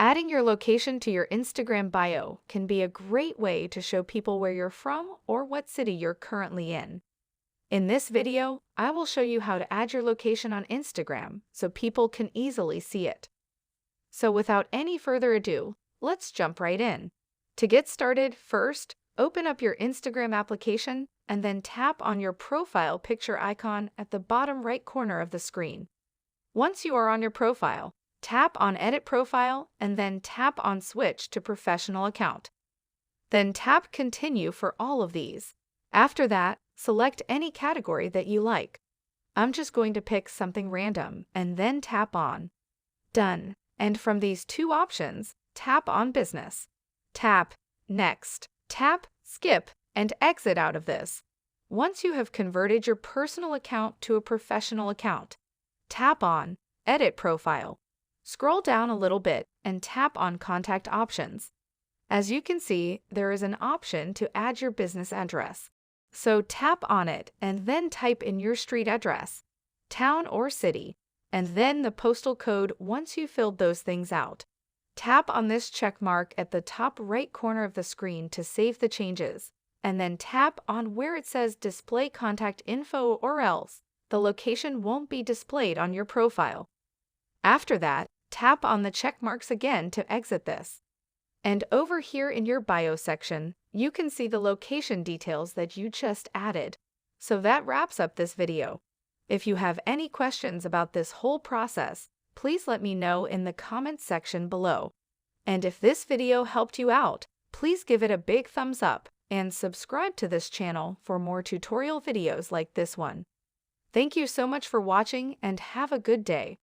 Adding your location to your Instagram bio can be a great way to show people where you're from or what city you're currently in. In this video, I will show you how to add your location on Instagram so people can easily see it. So without any further ado, let's jump right in. To get started, first, open up your Instagram application and then tap on your profile picture icon at the bottom right corner of the screen. Once you are on your profile, tap on Edit Profile and then tap on Switch to Professional Account. Then tap Continue for all of these. After that, select any category that you like. I'm just going to pick something random and then tap on Done. And from these two options, tap on Business. Tap Next. Tap Skip and exit out of this. Once you have converted your personal account to a professional account, tap on Edit Profile. Scroll down a little bit and tap on Contact Options. As you can see, there is an option to add your business address. So tap on it and then type in your street address, town or city, and then the postal code once you filled those things out. Tap on this check mark at the top right corner of the screen to save the changes, and then tap on where it says Display Contact Info or else the location won't be displayed on your profile. After that, tap on the check marks again to exit this. And over here in your bio section, you can see the location details that you just added. So that wraps up this video. If you have any questions about this whole process, please let me know in the comments section below. And if this video helped you out, please give it a big thumbs up and subscribe to this channel for more tutorial videos like this one. Thank you so much for watching and have a good day.